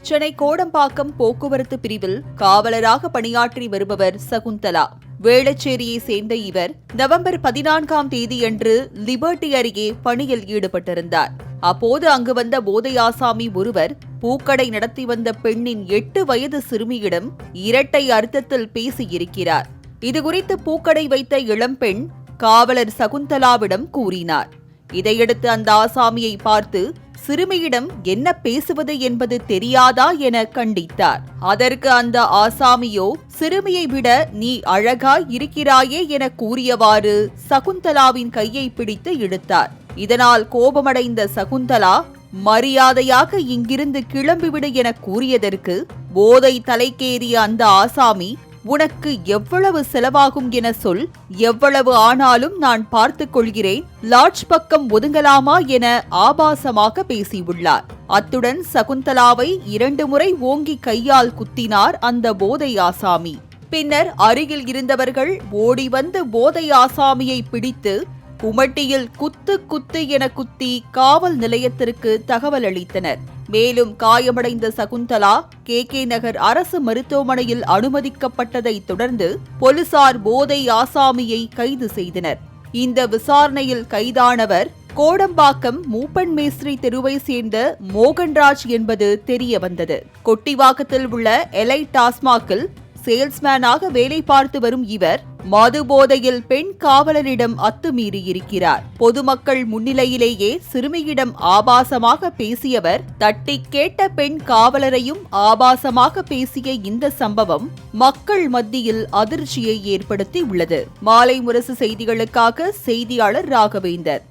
சென்னை கோடம்பாக்கம் போக்குவரத்து பிரிவில் காவலராக பணியாற்றி வருபவர் சகுந்தலா. வேளச்சேரியை சேர்ந்த இவர் நவம்பர் 14ஆம் தேதியன்று லிபர்டி அருகே பணியில் ஈடுபட்டிருந்தார். அப்போது அங்கு வந்த போதை ஆசாமி ஒருவர் பூக்கடை நடத்தி வந்த பெண்ணின் 8 வயது சிறுமியிடம் இரட்டை அர்த்தத்தில் பேசியிருக்கிறார். இதுகுறித்து பூக்கடை வைத்த இளம்பெண் காவலர் சகுந்தலாவிடம் கூறினார். இதையடுத்து அந்த ஆசாமியை பார்த்து சிறுமியிடம் என்ன பேசுவது என்பது தெரியாதா என கண்டித்தார். அதற்கு அந்த ஆசாமியோ சிறுமியை விட நீ அழகாய் இருக்கிறாயே என கூறியவாறு சகுந்தலாவின் கையை பிடித்து இழுத்தார். இதனால் கோபமடைந்த சகுந்தலா மரியாதையாக இங்கிருந்து கிளம்பிவிடு என கூறியதற்கு போதை தலைக்கேறிய அந்த ஆசாமி, உனக்கு எவ்வளவு செலவாகும் என சொல், எவ்வளவு ஆனாலும் நான் பார்த்துக் கொள்கிறேன், லாட்ஜ் பக்கம் ஒதுங்கலாமா என ஆபாசமாக பேசியுள்ளார். அத்துடன் சகுந்தலாவை 2 முறை ஓங்கி கையால் குத்தினார் அந்த போதை ஆசாமி. பின்னர் அருகில் இருந்தவர்கள் ஓடி வந்து போதை ஆசாமியை பிடித்து குமட்டியில் குத்து குத்து என குத்தி காவல் நிலையத்திற்கு தகவல் அளித்தனர். மேலும் காயமடைந்த சகுந்தலா KK நகர் அரசு மருத்துவமனையில் அனுமதிக்கப்பட்டதை தொடர்ந்து போலீசார் போதை ஆசாமியை கைது செய்தனர். இந்த விசாரணையில் கைதானவர் கோடம்பாக்கம் மூப்பன் மேஸ்திரி தெருவை சேர்ந்த மோகன்ராஜ் என்பது தெரியவந்தது. கொட்டிவாக்கத்தில் உள்ள எலைட் டாஸ்மாகில் சேல்ஸ்மேனாக வேலை பார்த்து வரும் இவர் மது போதையில் பெண் காவலரிடம் அத்துமீறியிருக்கிறார். பொதுமக்கள் முன்னிலையிலேயே சிறுமியிடம் ஆபாசமாக பேசியவர் தட்டி கேட்ட பெண் காவலரையும் ஆபாசமாக பேசிய இந்த சம்பவம் மக்கள் மத்தியில் அதிர்ச்சியை ஏற்படுத்தி உள்ளது. மாலை முரசு செய்திகளுக்காக செய்தியாளர் ராகவேந்தர்.